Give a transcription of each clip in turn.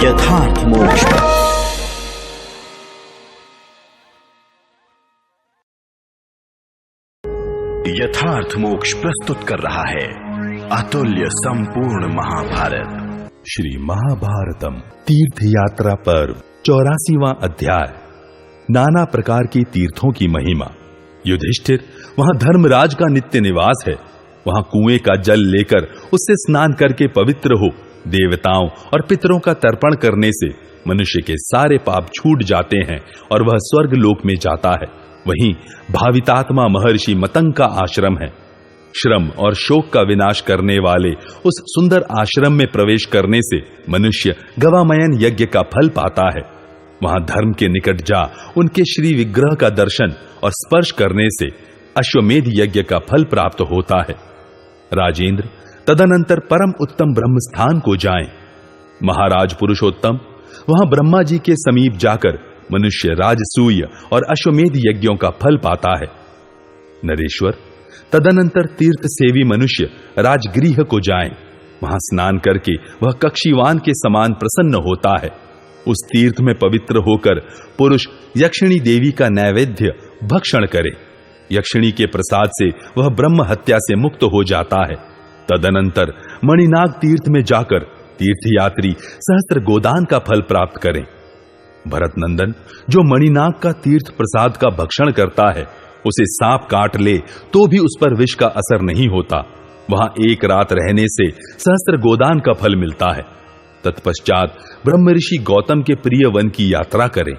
यथार्थ मोक्ष। यथार्थ मोक्ष प्रस्तुत कर रहा है अतुल्य संपूर्ण महाभारत। श्री महाभारतम तीर्थ यात्रा पर्व 84वां अध्याय। नाना प्रकार के तीर्थों की महिमा। युधिष्ठिर, वहां धर्मराज का नित्य निवास है। वहां कुएं का जल लेकर उससे स्नान करके पवित्र हो। देवताओं और पितरों का तर्पण करने से मनुष्य के सारे पाप छूट जाते हैं और वह स्वर्ग लोक में जाता है। वहीं भावितात्मा महर्षि मतंग का आश्रम है। श्रम और शोक का विनाश करने वाले उस सुंदर आश्रम में प्रवेश करने से मनुष्य गवामयन यज्ञ का फल पाता है। वहां धर्म के निकट जा उनके श्री विग्रह का दर्शन और स्पर्श करने से अश्वमेध यज्ञ का फल प्राप्त होता है। राजेंद्र, तदनंतर परम उत्तम ब्रह्म स्थान को जाएं। महाराज पुरुषोत्तम, वहां ब्रह्मा जी के समीप जाकर मनुष्य राजसूय और अश्वमेध यज्ञों का फल पाता है। नरेश्वर, तदनंतर तीर्थ सेवी मनुष्य राजगृह को जाएं। वहां स्नान करके वह कक्षीवान के समान प्रसन्न होता है। उस तीर्थ में पवित्र होकर पुरुष यक्षिणी देवी का नैवेद्य भक्षण करे। यक्षिणी के प्रसाद से वह ब्रह्म हत्या से मुक्त हो जाता है। तदनंतर मणिनाग तीर्थ में जाकर तीर्थयात्री सहस्त्र गोदान का फल प्राप्त करें। भरत नंदन, जो मणिनाग का तीर्थ प्रसाद का भक्षण करता है, उसे सांप काट ले तो भी उस पर विष का असर नहीं होता। वहां एक रात रहने से सहस्त्र गोदान का फल मिलता है। तत्पश्चात ब्रह्म ऋषि गौतम के प्रिय वन की यात्रा करें।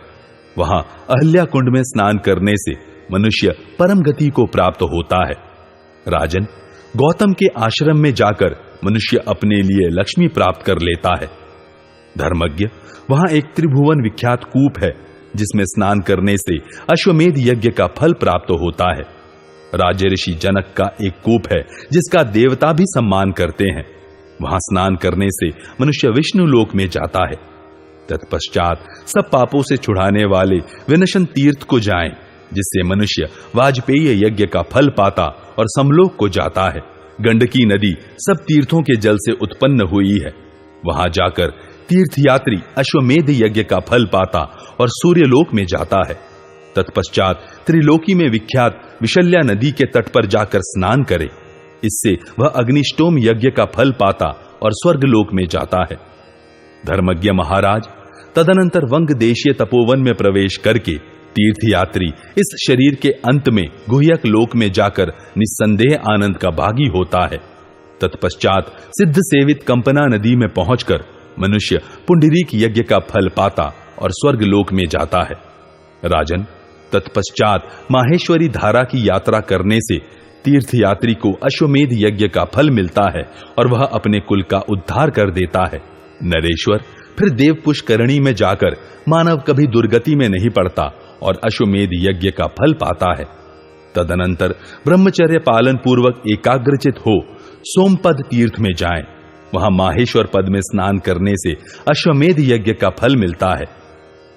वहां अहल्या कुंड में स्नान करने से मनुष्य परम गति को प्राप्त होता है। राजन, गौतम के आश्रम में जाकर मनुष्य अपने लिए लक्ष्मी प्राप्त कर लेता है। धर्मज्ञ, वहां एक त्रिभुवन विख्यात कूप है जिसमें स्नान करने से अश्वमेध यज्ञ का फल प्राप्त होता है। राजऋषि जनक का एक कूप है जिसका देवता भी सम्मान करते हैं। वहां स्नान करने से मनुष्य विष्णु लोक में जाता है। तत्पश्चात सब पापों से छुड़ाने वाले विनशन तीर्थ को जाएं, जिससे मनुष्य वाजपेयी यज्ञ का फल पाता और समलोक को जाता है। गंडकी नदी सब तीर्थों के जल से उत्पन्न हुई है। वहां जाकर तीर्थयात्री अश्वमेध यज्ञ का फल पाता और सूर्यलोक में जाता है। तत्पश्चात त्रिलोकी में विख्यात विशल्या नदी के तट पर जाकर स्नान करे। इससे वह अग्निष्टोम यज्ञ का फल पाता और स्वर्गलोक में जाता है। धर्मज्ञ महाराज, तदनंतर वंग देशीय तपोवन में प्रवेश करके तीर्थयात्री इस शरीर के अंत में गुह्यक लोक में जाकर निस्संदेह आनंद का भागी होता है। तत्पश्चात सिद्ध सेवित कंपना नदी में पहुंचकर मनुष्य पुंडरीक यज्ञ का फल पाता और स्वर्ग लोक में जाता है। राजन, तत्पश्चात माहेश्वरी धारा की यात्रा करने से तीर्थयात्री को अश्वमेध यज्ञ का फल मिलता है और वह अपने कुल का उद्धार कर देता है। नरेश्वर, फिर देव पुष्करणी में जाकर मानव कभी दुर्गति में नहीं पड़ता और अश्वमेध यज्ञ का फल पाता है। तदनंतर ब्रह्मचर्य पालन पूर्वक एकाग्रचित हो सोमपद तीर्थ में जाएं। वहां माहेश्वर पद में स्नान करने से अश्वमेध यज्ञ का फल मिलता है।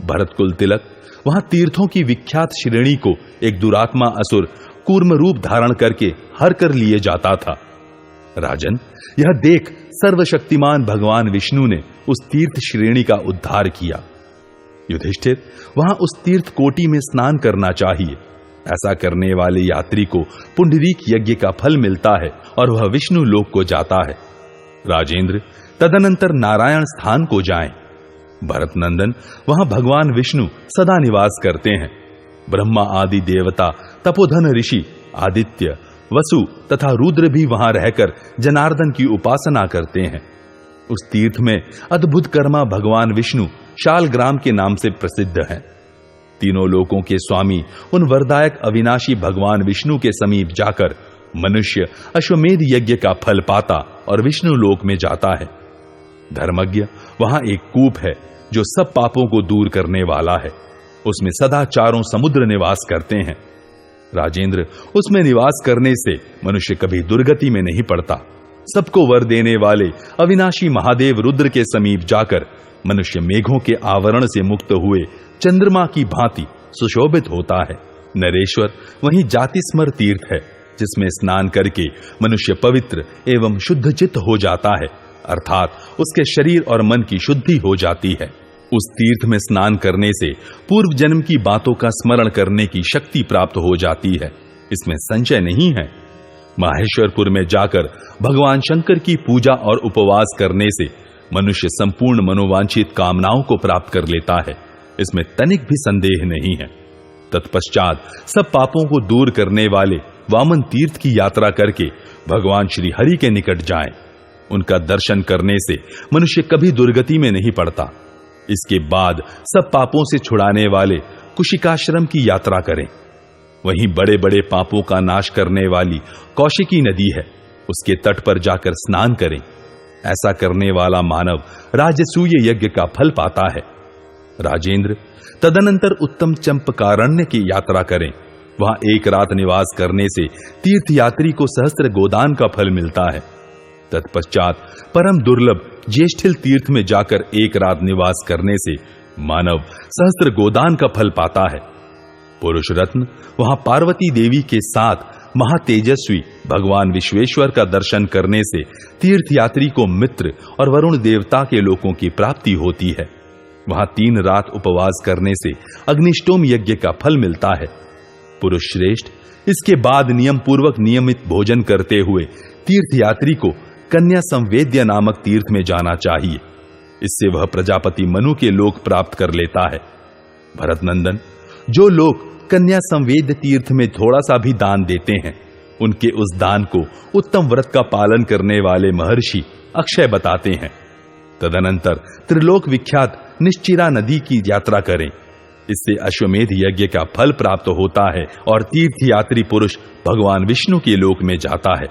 भरतकुल तिलक, वहां तीर्थों की विख्यात श्रेणी को एक दुरात्मा असुर कूर्म रूप धारण करके हर कर लिए जाता था। राजन, यह देख सर्वशक्तिमान भगवान विष्णु ने उस तीर्थ श्रेणी का उद्धार किया। युधिष्ठिर, वहां उस तीर्थ कोटि में स्नान करना चाहिए। ऐसा करने वाले यात्री को पुंडरीक यज्ञ का फल मिलता है और वह विष्णु लोक को जाता है। राजेंद्र, तदनंतर नारायण स्थान को जाएं। भरत नंदन, वहां भगवान विष्णु सदा निवास करते हैं। ब्रह्मा आदि देवता, तपोधन ऋषि, आदित्य, वसु तथा रुद्र भी वहां रहकर जनार्दन की उपासना करते हैं। उस तीर्थ में अद्भुत कर्मा भगवान विष्णु शालग्राम के नाम से प्रसिद्ध हैं। तीनों लोकों के स्वामी उन वरदायक अविनाशी भगवान विष्णु के समीप जाकर मनुष्य अश्वमेध यज्ञ का फल पाता और विष्णु लोक में जाता है। धर्मज्ञ, वहां एक कूप है जो सब पापों को दूर करने वाला है। उसमें सदा चारों समुद्र निवास करते हैं। राजेंद्र, उसमें निवास करने से मनुष्य कभी दुर्गति में नहीं पड़ता। सबको वर देने वाले अविनाशी महादेव रुद्र के समीप जाकर मनुष्य मेघों के आवरण से मुक्त हुए चंद्रमा की भांति सुशोभित होता है। नरेश्वर वहीं जातिस्मर तीर्थ है, जिसमें स्नान करके मनुष्य पवित्र एवं शुद्ध चित्त हो जाता है, अर्थात उसके शरीर और मन की शुद्धि हो जाती है। उस तीर्थ में स्नान करने से पूर्व जन्म की बातों का स्मरण करने की शक्ति प्राप्त हो जाती है, इसमें संशय नहीं है। माहेश्वरपुर में जाकर भगवान शंकर की पूजा और उपवास करने से मनुष्य संपूर्ण मनोवांछित कामनाओं को प्राप्त कर लेता है, इसमें तनिक भी संदेह नहीं है। तत्पश्चात सब पापों को दूर करने वाले वामन तीर्थ की यात्रा करके भगवान श्री हरि के निकट जाएं। उनका दर्शन करने से मनुष्य कभी दुर्गति में नहीं पड़ता। इसके बाद सब पापों से छुड़ाने वाले कुशिकाश्रम की यात्रा करें। वहीं बड़े बड़े पापों का नाश करने वाली कौशिकी नदी है, उसके तट पर जाकर स्नान करें। ऐसा करने वाला मानव राजसूय यज्ञ का फल पाता है। राजेंद्र, तदनंतर उत्तम चंपकारण्य की यात्रा करें। वहां एक रात निवास करने से तीर्थयात्री को सहस्त्र गोदान का फल मिलता है। तत्पश्चात परम दुर्लभ ज्येष्ठिल तीर्थ में जाकर एक रात निवास करने से मानव सहस्त्र गोदान का फल पाता है। पुरुष रत्न, वहां पार्वती देवी के साथ महातेजस्वी भगवान विश्वेश्वर का दर्शन करने से तीर्थयात्री को मित्र और वरुण देवता के लोकों की प्राप्ति होती है। वहां 3 रात उपवास करने से अग्निष्टोम यज्ञ का फल मिलता है। पुरुष श्रेष्ठ, इसके बाद नियम पूर्वक नियमित भोजन करते हुए तीर्थयात्री को कन्या संवेद्य नामक तीर्थ में जाना चाहिए। इससे वह प्रजापति मनु के लोक प्राप्त कर लेता है। भरत नंदन, जो लोग कन्या संवेद्य तीर्थ में थोड़ा सा भी दान देते हैं, उनके उस दान को उत्तम व्रत का पालन करने वाले महर्षि अक्षय बताते हैं। तदनंतर त्रिलोक विख्यात निश्चिरा नदी की यात्रा करें। इससे अश्वमेध यज्ञ का फल प्राप्त होता है और तीर्थयात्री पुरुष भगवान विष्णु के लोक में जाता है।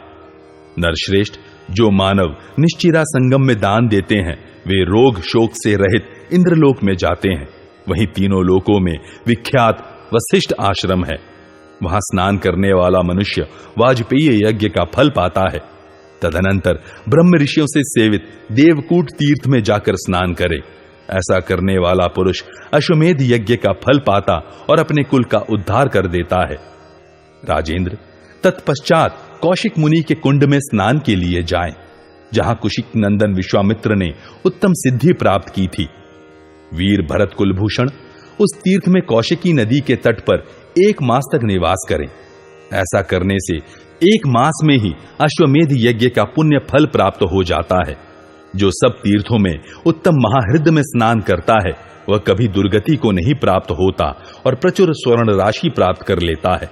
नरश्रेष्ठ, जो मानव निश्चिरा संगम में दान देते हैं, वे रोग शोक से रहित इंद्रलोक में जाते हैं। वहीं तीनों लोकों में विख्यात वशिष्ठ आश्रम है। वहां स्नान करने वाला मनुष्य वाजपेयी यज्ञ का फल पाता है। तदनंतर ब्रह्म ऋषियों से सेवित देवकूट तीर्थ में जाकर स्नान करे। ऐसा करने वाला पुरुष अश्वमेध यज्ञ का फल पाता और अपने कुल का उद्धार कर देता है। राजेंद्र, तत्पश्चात कौशिक मुनि के कुंड में स्नान के लिए जाएं, जहां कुशिक नंदन विश्वामित्र ने उत्तम सिद्धि प्राप्त की थी। वीर भरत कुलभूषण, उस तीर्थ में कौशिकी नदी के तट पर 1 मास तक निवास करें। ऐसा करने से 1 मास में ही अश्वमेध यज्ञ का पुण्य फल प्राप्त हो जाता है। जो सब तीर्थों में उत्तम महाहृद में स्नान करता है, वह कभी दुर्गति को नहीं प्राप्त होता और प्रचुर स्वर्ण राशि प्राप्त कर लेता है।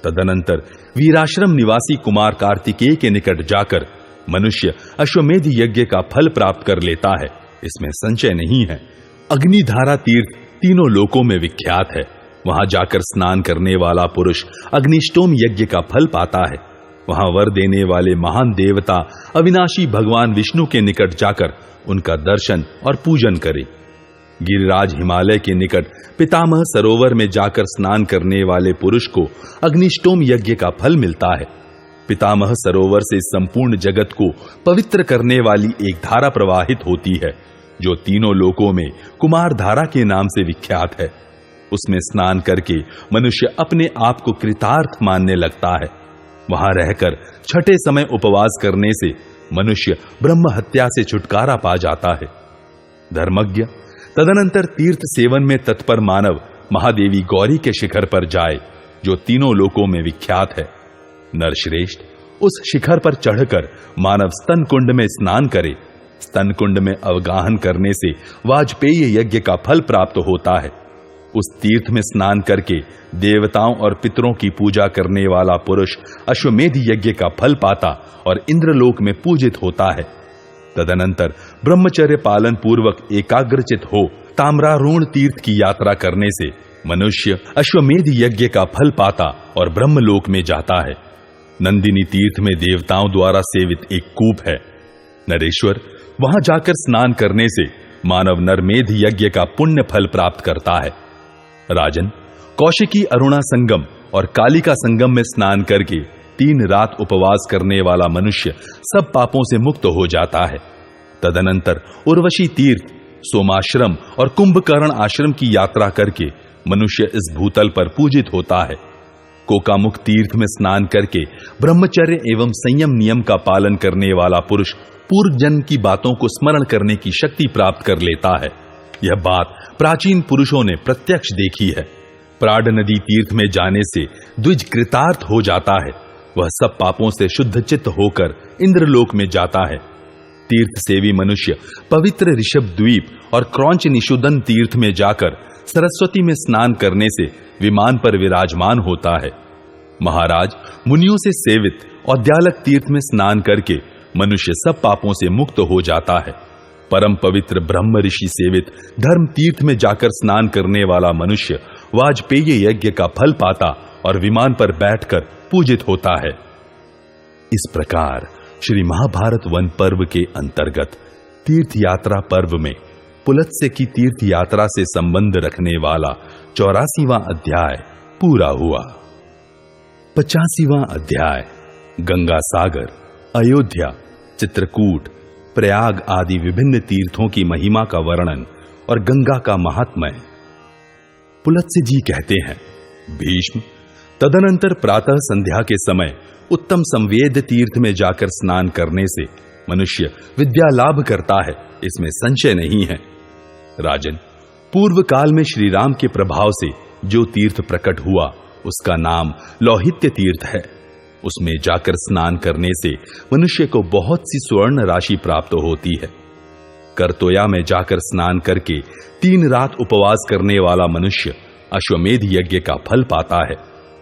तदनंतर वीराश्रम निवासी कुमार कार्तिकेय के निकट जाकर मनुष्य अश्वमेध यज्ञ का फल प्राप्त कर लेता है, इसमें संशय नहीं है। अग्निधारा तीर्थ तीनों लोकों में विख्यात है। वहां जाकर स्नान करने वाला पुरुष अग्निष्टोम यज्ञ का फल पाता है। वहां वर देने वाले महान देवता अविनाशी भगवान विष्णु के निकट जाकर उनका दर्शन और पूजन करे। गिरिराज हिमालय के निकट पितामह सरोवर में जाकर स्नान करने वाले पुरुष को अग्निष्टोम यज्ञ का फल मिलता है। पितामह सरोवर से संपूर्ण जगत को पवित्र करने वाली एक धारा प्रवाहित होती है, जो तीनों लोकों में कुमार धारा के नाम से विख्यात है। उसमें स्नान करके मनुष्य अपने आप को कृतार्थ मानने लगता है। वहां रहकर छठे समय उपवास करने से मनुष्य ब्रह्म हत्या से छुटकारा पा जाता है। धर्मज्ञ, तदनंतर तीर्थ सेवन में तत्पर मानव महादेवी गौरी के शिखर पर जाए, जो तीनों लोकों में विख्यात है। नरश्रेष्ठ, उस शिखर पर चढ़कर मानव स्तन कुंड में स्नान करे। स्तन कुंड में अवगाहन करने से वाजपेयी यज्ञ का फल प्राप्त होता है। उस तीर्थ में स्नान करके देवताओं और पितरों की पूजा करने वाला पुरुष अश्वमेध यज्ञ का फल पाता और इंद्रलोक में पूजित होता है। तदनंतर ब्रह्मचर्य पालन पूर्वक एकाग्रचित हो ताम्रारूण तीर्थ की यात्रा करने से मनुष्य अश्वमेध यज्ञ का फल पाता और ब्रह्मलोक में जाता है। नंदिनी तीर्थ में देवताओं द्वारा सेवित एक कूप है। नरेश्वर, वहां जाकर स्नान करने से मानव नरमेध यज्ञ का पुण्य फल प्राप्त करता है। राजन, कौशिकी अरुणा संगम और कालिका संगम में स्नान करके 3 रात उपवास करने वाला मनुष्य सब पापों से मुक्त हो जाता है। तदनंतर उर्वशी तीर्थ, सोमाश्रम और कुंभकर्ण आश्रम की यात्रा करके मनुष्य इस भूतल पर पूजित होता है। कोकामुख तीर्थ में स्नान करके ब्रह्मचर्य एवं संयम नियम का पालन करने वाला पुरुष पूर्व जन्म की बातों को स्मरण करने की शक्ति प्राप्त कर लेता है। यह बात प्राचीन पुरुषों ने प्रत्यक्ष देखी है। प्राड नदी तीर्थ में जाने से द्विज कृतार्थ हो जाता है। वह सब पापों से शुद्ध चित्त होकर इंद्रलोक में जाता है। तीर्थ सेवी मनुष्य पवित्र ऋषभ द्वीप और क्रौंच निषुदन तीर्थ में जाकर सरस्वती में स्नान करने से विमान पर विराजमान होता है। महाराज, मुनियों से सेवित औद्यालक तीर्थ में स्नान करके मनुष्य सब पापों से मुक्त हो जाता है। परम पवित्र ब्रह्म ऋषि सेवित धर्म तीर्थ में जाकर स्नान करने वाला मनुष्य वाजपेय यज्ञ का फल पाता और विमान पर बैठकर पूजित होता है। इस प्रकार श्री महाभारत वन पर्व के अंतर्गत तीर्थ यात्रा पर्व में पुलत्स्य की तीर्थ यात्रा से संबंध रखने वाला 84वां अध्याय पूरा हुआ। 85वां अध्याय गंगा सागर, अयोध्या, चित्रकूट, प्रयाग आदि विभिन्न तीर्थों की महिमा का वर्णन और गंगा का महात्म्य। पुलत्स्य जी कहते हैं, भीष्म, तदनंतर प्रातः संध्या के समय उत्तम संवेद तीर्थ में जाकर स्नान करने से मनुष्य विद्या लाभ करता है, इसमें संशय नहीं है। राजन, पूर्व काल में श्री राम के प्रभाव से जो तीर्थ प्रकट हुआ उसका नाम लौहित्य तीर्थ है। उसमें जाकर स्नान करने से मनुष्य को बहुत सी स्वर्ण राशि प्राप्त होती है। करतोया में जाकर स्नान करके 3 रात उपवास करने वाला मनुष्य अश्वमेध यज्ञ का फल पाता है।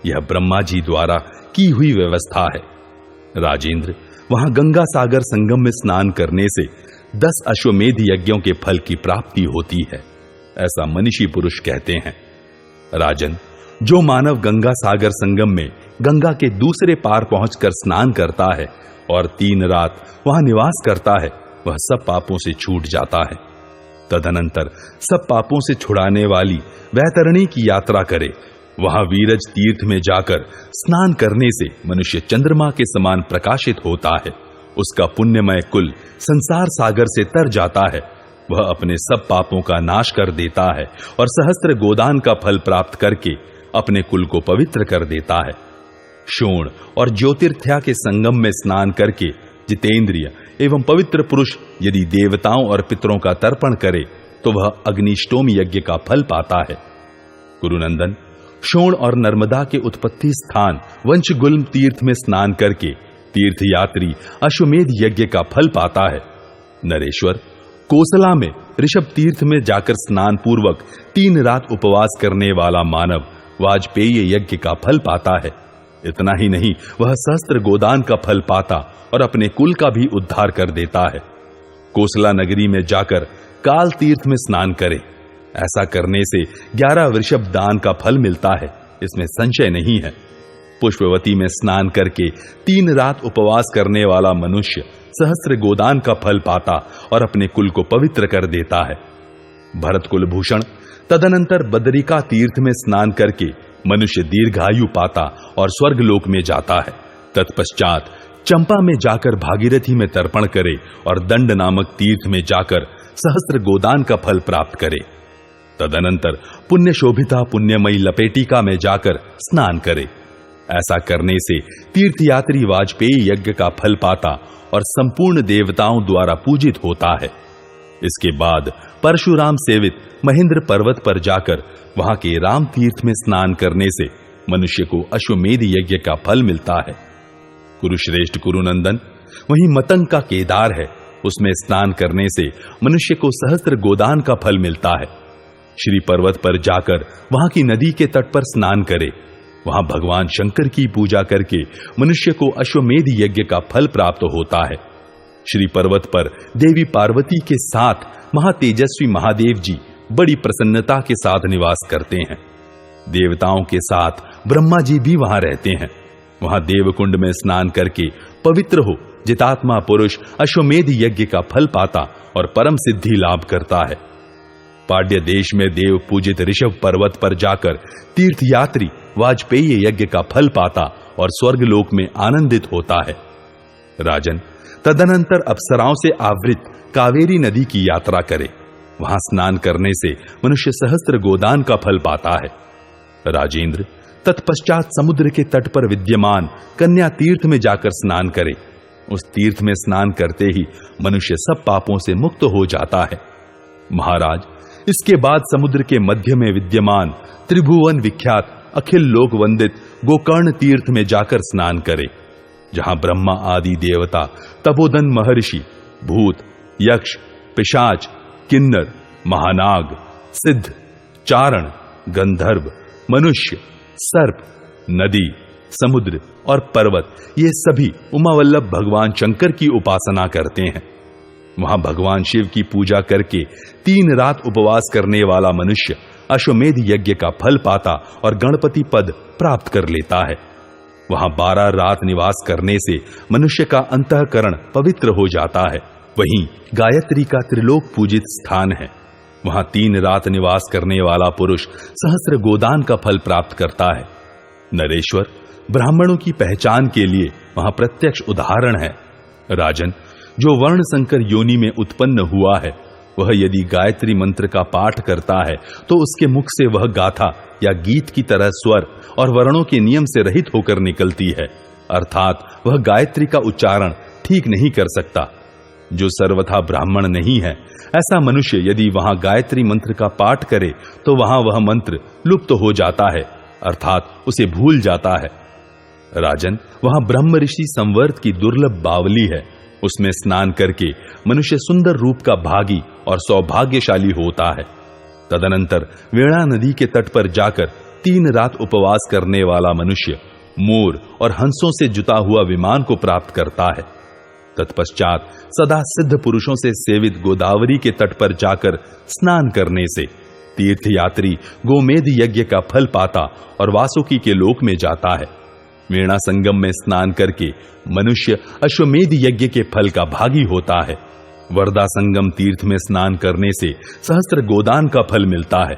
यह ब्रह्मा जी द्वारा की हुई व्यवस्था है। राजेंद्र, वहां गंगा सागर संगम में स्नान करने से 10 अश्वमेध यज्ञों के फल की प्राप्ति होती है, ऐसा मनीषी पुरुष कहते हैं। राजन, जो मानव गंगा सागर संगम में गंगा के दूसरे पार पहुंचकर स्नान करता है और 3 रात वहां निवास करता है, वह सब पापों से छूट जाता है। तदनंतर सब पापों से छुड़ाने वाली वैतरणी की यात्रा करे। वहां वीरज तीर्थ में जाकर स्नान करने से मनुष्य चंद्रमा के समान प्रकाशित होता है। उसका पुण्यमय कुल संसार सागर से तर जाता है। वह अपने सब पापों का नाश कर देता है और सहस्त्र गोदान का फल प्राप्त करके अपने कुल को पवित्र कर देता है। शोण और ज्योतिर्थ्या के संगम में स्नान करके जितेंद्रिय एवं पवित्र पुरुष यदि देवताओं और पितरों का तर्पण करे तो वह अग्निष्टोम यज्ञ का फल पाता है। गुरुनंदन, शोण और नर्मदा के उत्पत्ति स्थान वंशगुल्म तीर्थ में स्नान करके तीर्थ यात्री अश्वमेध यज्ञ का फल पाता है। नरेश्वर, कोसला में ऋषभ तीर्थ में जाकर स्नान पूर्वक 3 रात उपवास करने वाला मानव वाजपेय यज्ञ का फल पाता है। इतना ही नहीं, वह सहस्त्र गोदान का फल पाता और अपने कुल का भी उद्धार कर देता है। कोसला नगरी में जाकर काल तीर्थ में स्नान करे। ऐसा करने से 11 वृषभ दान का फल मिलता है, इसमें संशय नहीं है। पुष्पवती में स्नान करके 3 रात उपवास करने वाला मनुष्य सहस्त्र गोदान का फल पाता और अपने कुल को पवित्र कर देता है। भरत कुलभूषण, तदनंतर बदरिका तीर्थ में स्नान करके मनुष्य दीर्घायु पाता और स्वर्गलोक में जाता है। तत्पश्चात चंपा में जाकर भागीरथी में तर्पण करे और दंड नामक तीर्थ में जाकर सहस्त्र गोदान का फल प्राप्त करे। तदनंतर पुण्य शोभिता पुण्यमयी लपेटिका में जाकर स्नान करे। ऐसा करने से तीर्थयात्री वाजपेयी यज्ञ का फल पाता और संपूर्ण देवताओं द्वारा पूजित होता है। इसके बाद परशुराम सेवित महेंद्र पर्वत पर जाकर वहां के राम तीर्थ में स्नान करने से मनुष्य को अश्वमेध यज्ञ का फल मिलता है। कुरुश्रेष्ठ कुरुनंदन, वहीं मतंग का केदार है, उसमें स्नान करने से मनुष्य को सहस्त्र गोदान का फल मिलता है। श्री पर्वत पर जाकर वहां की नदी के तट पर स्नान करे। वहां भगवान शंकर की पूजा करके मनुष्य को अश्वमेध यज्ञ का फल प्राप्त होता है। श्री पर्वत पर देवी पार्वती के साथ महातेजस्वी महादेव जी बड़ी प्रसन्नता के साथ निवास करते हैं। देवताओं के साथ ब्रह्मा जी भी वहां रहते हैं। वहां देवकुंड में स्नान करके पवित्र हो जितात्मा पुरुष अश्वमेध यज्ञ का फल पाता और परम सिद्धि लाभ करता है। पाड्य देश में देव पूजित ऋषभ पर्वत पर जाकर तीर्थयात्री वाजपेयी यज्ञ का फल पाता और स्वर्गलोक में आनंदित होता है। राजन, तदनंतर अप्सराओं से आवृत कावेरी नदी की यात्रा करे। वहां स्नान करने से मनुष्य सहस्त्र गोदान का फल पाता है। राजेंद्र, तत्पश्चात समुद्र के तट पर विद्यमान कन्या तीर्थ में जाकर स्नान करे। उस तीर्थ में स्नान करते ही मनुष्य सब पापों से मुक्त हो जाता है। महाराज, इसके बाद समुद्र के मध्य में विद्यमान त्रिभुवन विख्यात अखिल लोक वंदित गोकर्ण तीर्थ में जाकर स्नान करे, जहां ब्रह्मा आदि देवता, तपोधन महर्षि, भूत, यक्ष, पिशाच, किन्नर, महानाग, सिद्ध, चारण, गंधर्व, मनुष्य, सर्प, नदी, समुद्र और पर्वत, ये सभी उमावल्लभ भगवान शंकर की उपासना करते हैं। वहां भगवान शिव की पूजा करके 3 रात उपवास करने वाला मनुष्य अश्वमेध यज्ञ का फल पाता और गणपति पद प्राप्त कर लेता है। वहां 12 रात निवास करने से मनुष्य का अंतःकरण पवित्र हो जाता है। वहीं गायत्री का त्रिलोक पूजित स्थान है। वहां 3 रात निवास करने वाला पुरुष सहस्त्र गोदान का फल प्राप्त करता है। नरेश्वर, ब्राह्मणों की पहचान के लिए वहां प्रत्यक्ष उदाहरण है। राजन, जो वर्ण संकर योनि में उत्पन्न हुआ है, वह यदि गायत्री मंत्र का पाठ करता है तो उसके मुख से वह गाथा या गीत की तरह स्वर और वर्णों के नियम से रहित होकर निकलती है, अर्थात वह गायत्री का उच्चारण ठीक नहीं कर सकता। जो सर्वथा ब्राह्मण नहीं है, ऐसा मनुष्य यदि वहां गायत्री मंत्र का पाठ करे तो वहां वह मंत्र लुप्त हो जाता है, अर्थात उसे भूल जाता है। राजन, वहां ब्रह्म ऋषि संवर्त की दुर्लभ बावली है। उसमें स्नान करके मनुष्य सुंदर रूप का भागी और सौभाग्यशाली होता है। तदनंतर वेणा नदी के तट पर जाकर 3 रात उपवास करने वाला मनुष्य मोर और हंसों से जुता हुआ विमान को प्राप्त करता है। तत्पश्चात सदा सिद्ध पुरुषों से सेवित गोदावरी के तट पर जाकर स्नान करने से तीर्थयात्री गोमेध यज्ञ का फल पाता और वासुकी के लोक में जाता है। वेणा संगम में स्नान करके मनुष्य अश्वमेध यज्ञ के फल का भागी होता है। वर्दा संगम तीर्थ में स्नान करने से सहस्त्र गोदान का फल मिलता है।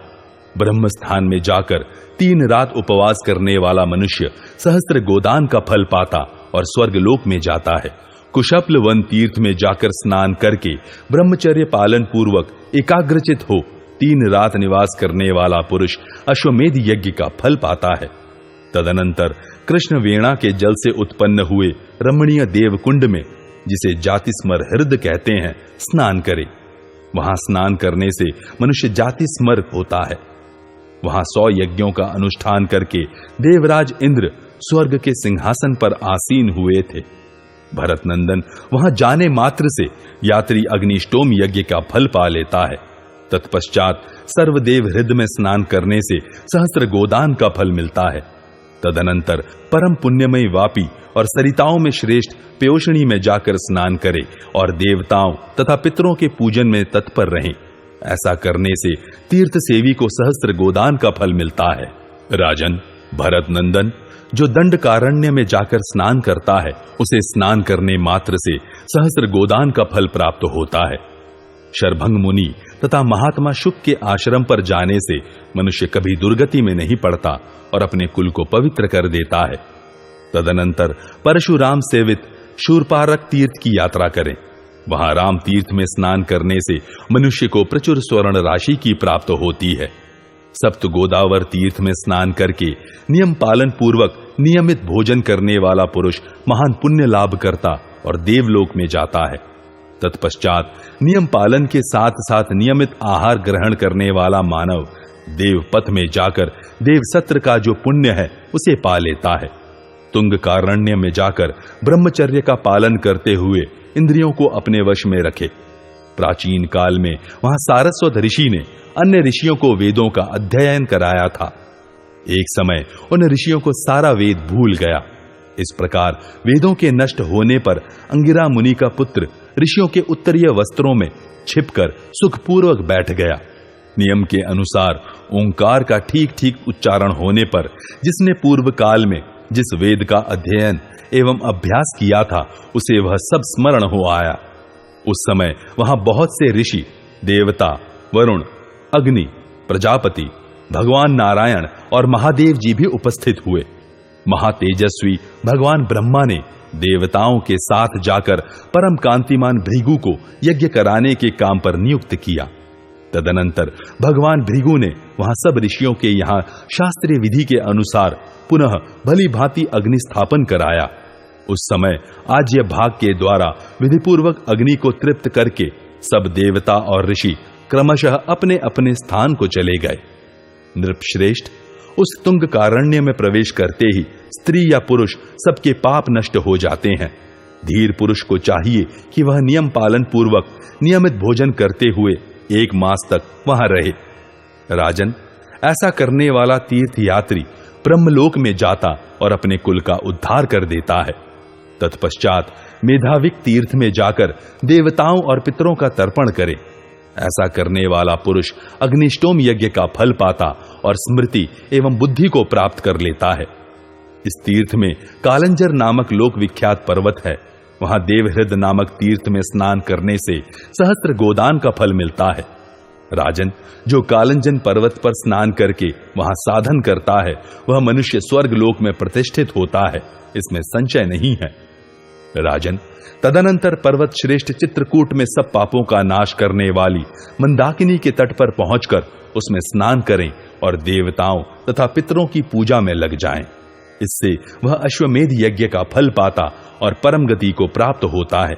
ब्रह्म स्थान में जाकर 3 रात उपवास करने वाला मनुष्य सहस्त्र गोदान का फल पाता और स्वर्गलोक में जाता है। कुशप्ल वन तीर्थ में जाकर स्नान करके ब्रह्मचर्य पालन पूर्वक एकाग्रचित हो 3 रात निवास करने वाला पुरुष अश्वमेध यज्ञ का फल पाता है। तदनंतर कृष्ण वेणा के जल से उत्पन्न हुए रमणीय देवकुंड में, जिसे जातिस्मर हृद कहते हैं, स्नान करे। वहां स्नान करने से मनुष्य जातिस्मर होता है। वहां 100 यज्ञों का अनुष्ठान करके देवराज इंद्र स्वर्ग के सिंहासन पर आसीन हुए थे। भरत नंदन, वहां जाने मात्र से यात्री अग्निष्टोम यज्ञ का फल पा लेता है। तत्पश्चात सर्वदेव हृद में स्नान करने से सहस्त्र गोदान का फल मिलता है। तदनंतर परम पुण्यमयी वापी और सरिताओं में श्रेष्ठ प्योषणी में जाकर स्नान करे और देवताओं तथा पितरों के पूजन में तत्पर रहें। ऐसा करने से तीर्थ सेवी को सहस्त्र गोदान का फल मिलता है। राजन, भरत नंदन, जो दंडकारण्य में जाकर स्नान करता है, उसे स्नान करने मात्र से सहस्त्र गोदान का फल प्राप्त होता है। शरभंग मुनि तथा महात्मा शुक के आश्रम पर जाने से मनुष्य कभी दुर्गति में नहीं पड़ता और अपने कुल को पवित्र कर देता है। तदनंतर परशुराम सेवित शूरपारक तीर्थ की यात्रा करें। वहां राम तीर्थ में स्नान करने से मनुष्य को प्रचुर स्वर्ण राशि की प्राप्त होती है। सप्त गोदावर तीर्थ में स्नान करके नियम पालन पूर्वक नियमित भोजन करने वाला पुरुष महान पुण्य लाभ करता और देवलोक में जाता है। तत्पश्चात नियम पालन के साथ साथ नियमित आहार ग्रहण करने वाला मानव देव पथ में जाकर देव सत्र का जो पुण्य है उसे पा लेता है। तुंग कारण्य में जाकर ब्रह्मचर्य का पालन करते हुए इंद्रियों को अपने वश में रखे। प्राचीन काल में वहां सारस्वत ऋषि ने अन्य ऋषियों को वेदों का अध्ययन कराया था। एक समय उन ऋषियों को सारा वेद भूल गया। इस प्रकार वेदों के नष्ट होने पर अंगिरा मुनि का पुत्र ऋषियों के उत्तरीय वस्त्रों में छिपकर सुखपूर्वक बैठ गया। नियम के अनुसार ओंकार का ठीक ठीक उच्चारण होने पर जिसने पूर्व काल में जिस वेद का अध्ययन एवं अभ्यास किया था उसे वह सब स्मरण हो आया। उस समय वहां बहुत से ऋषि, देवता, वरुण, अग्नि, प्रजापति, भगवान नारायण और महादेव जी भी उपस्थित हुए। महातेजस्वी भगवान ब्रह्मा ने देवताओं के साथ जाकर परम कांतिमान भृगु को यज्ञ कराने के काम पर नियुक्त किया। तदनंतर भगवान भृगु ने वहां सब ऋषियों के यहाँ शास्त्रीय विधि के अनुसार पुनः भली भांति अग्नि स्थापन कराया। उस समय आज्य भाग के द्वारा विधिपूर्वक अग्नि को तृप्त करके सब देवता और ऋषि क्रमशः अपने अपने स्थान को चले गए। नृपश्रेष्ठ, उस तुंग कारण्य में प्रवेश करते ही स्त्री या पुरुष सबके पाप नष्ट हो जाते हैं। धीर पुरुष को चाहिए कि वह नियम पालन पूर्वक नियमित भोजन करते हुए 1 मास तक वहां रहे। राजन, ऐसा करने वाला तीर्थ यात्री ब्रह्मलोक में जाता और अपने कुल का उद्धार कर देता है। तत्पश्चात मेधाविक तीर्थ में जाकर देवताओं और पितरों का तर्पण करे। ऐसा करने वाला पुरुष अग्निष्टोम यज्ञ का फल पाता और स्मृति एवं बुद्धि को प्राप्त कर लेता है। इस तीर्थ में कालंजर नामक लोक विख्यात पर्वत है। वहां देवहृद नामक तीर्थ में स्नान करने से सहस्त्र गोदान का फल मिलता है। राजन, जो कालंजन पर्वत पर स्नान करके वहां साधन करता है वह मनुष्य स्वर्ग लोक में प्रतिष्ठित होता है, इसमें संशय नहीं है। राजन, तदनंतर पर्वत श्रेष्ठ चित्रकूट में सब पापों का नाश करने वाली मंदाकिनी के तट पर पहुंचकर उसमें स्नान करें और देवताओं तथा पितरों की पूजा में लग जाएं। इससे वह अश्वमेध यज्ञ का फल पाता और परम गति को प्राप्त होता है।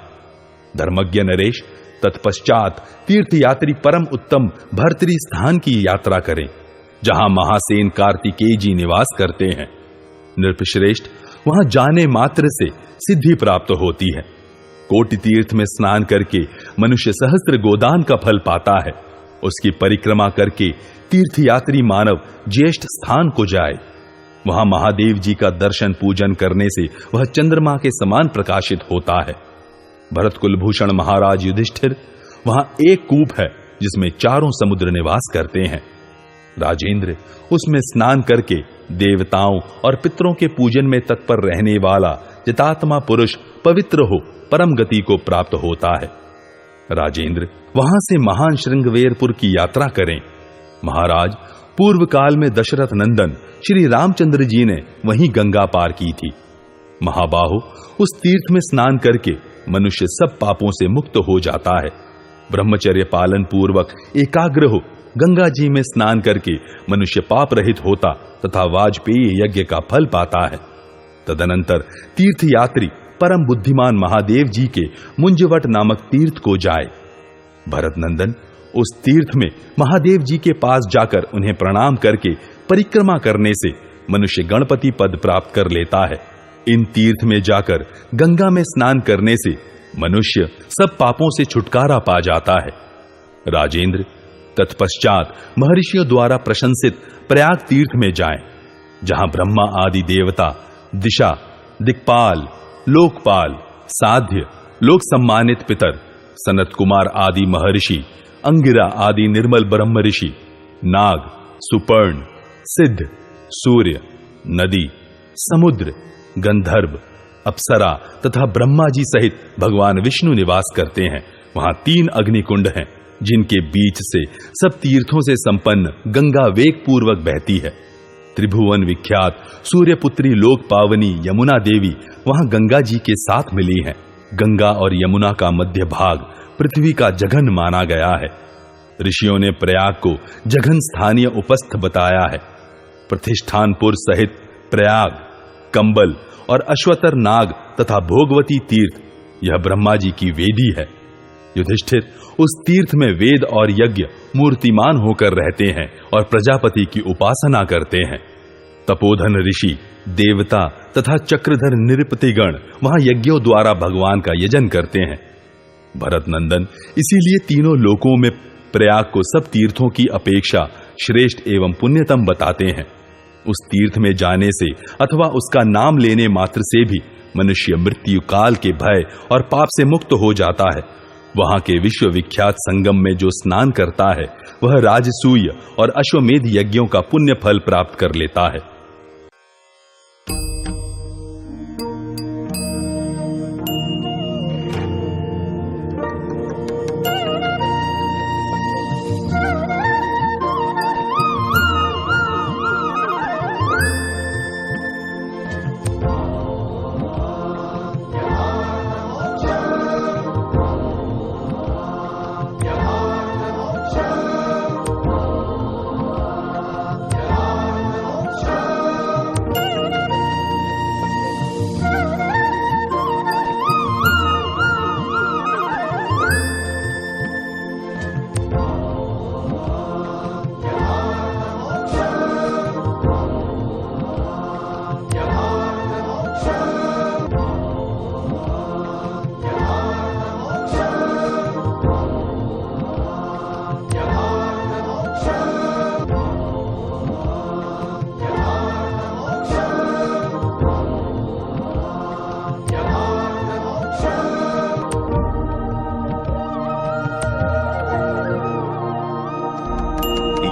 धर्मज्ञ नरेश, तत्पश्चात तीर्थयात्री परम उत्तम भर्तरी स्थान की यात्रा करें, जहां महासेन कार्तिकेय जी निवास करते हैं। नृपश्रेष्ठ, वहां जाने मात्र से सिद्धि प्राप्त होती है। कोटि तीर्थ में स्नान करके मनुष्य सहस्त्र गोदान का फल पाता है। उसकी परिक्रमा करके तीर्थयात्री मानव ज्येष्ठ स्थान को जाए। वहां महादेव जी का दर्शन पूजन करने से वह चंद्रमा के समान प्रकाशित होता है। भरत कुलभूषण महाराज युधिष्ठिर, वहां एक कूप है जिसमें 4 समुद्र निवास करते हैं। राजेंद्र, उसमें स्नान करके देवताओं और पितरों के पूजन में तत्पर रहने वाला जितात्मा पुरुष पवित्र हो परम गति को प्राप्त होता है। राजेंद्र, वहां से महान श्रृंगवेरपुर की यात्रा करें। महाराज, पूर्व काल में दशरथ नंदन श्री रामचंद्र जी ने वहीं गंगा पार की थी। महाबाहो, उस तीर्थ में स्नान करके मनुष्य सब पापों से मुक्त हो जाता है। ब्रह्मचर्य पालन पूर्वक एकाग्र हो गंगा जी में स्नान करके मनुष्य पाप रहित होता तथा वाजपेयी यज्ञ का फल पाता है। तदनंतर तीर्थयात्री परम बुद्धिमान महादेव जी के मुंजवट नामक तीर्थ को जाए। भरत नंदन, उस तीर्थ में महादेव जी के पास जाकर उन्हें प्रणाम करके परिक्रमा करने से मनुष्य गणपति पद प्राप्त कर लेता है। इन तीर्थ में जाकर गंगा में स्नान करने से मनुष्य सब पापों से छुटकारा पा जाता है। राजेंद्र, तत्पश्चात महर्षियों द्वारा प्रशंसित प्रयाग तीर्थ में जाएं, जहां ब्रह्मा आदि देवता, दिशा, दिक्पाल, लोकपाल, साध्य, लोक सम्मानित पितर, सनत कुमार आदि महर्षि, अंगिरा आदि निर्मल ब्रह्म ऋषि, नाग, सुपर्ण, सिद्ध, सूर्य, नदी, समुद्र, गंधर्व, अप्सरा तथा ब्रह्मा जी सहित भगवान विष्णु निवास करते हैं। वहां 3 अग्निकुंड हैं, जिनके बीच से सब तीर्थों से संपन्न गंगा वेग पूर्वक बहती है। त्रिभुवन विख्यात सूर्यपुत्री लोक पावनी यमुना देवी वहां गंगा जी के साथ मिली हैं। गंगा और यमुना का मध्य भाग पृथ्वी का जघन माना गया है। ऋषियों ने प्रयाग को जघन स्थानीय उपस्थ बताया है। प्रतिष्ठानपुर सहित प्रयाग, कंबल और अश्वतर नाग तथा भोगवती तीर्थ यह ब्रह्मा जी की वेदी है। युधिष्ठिर, उस तीर्थ में वेद और यज्ञ मूर्तिमान होकर रहते हैं और प्रजापति की उपासना करते हैं। तपोधन ऋषि, देवता तथा चक्रधर नृपतिगण वहां यज्ञों द्वारा भगवान का यजन करते हैं। भरत नंदन, इसीलिए तीनों लोकों में प्रयाग को सब तीर्थों की अपेक्षा श्रेष्ठ एवं पुण्यतम बताते हैं। उस तीर्थ में जाने से अथवा उसका नाम लेने मात्र से भी मनुष्य मृत्यु काल के भय और पाप से मुक्त हो जाता है। वहां के विश्व विख्यात संगम में जो स्नान करता है वह राजसूय और अश्वमेध यज्ञों का पुण्य फल प्राप्त कर लेता है।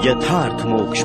यथार्थ मोक्ष।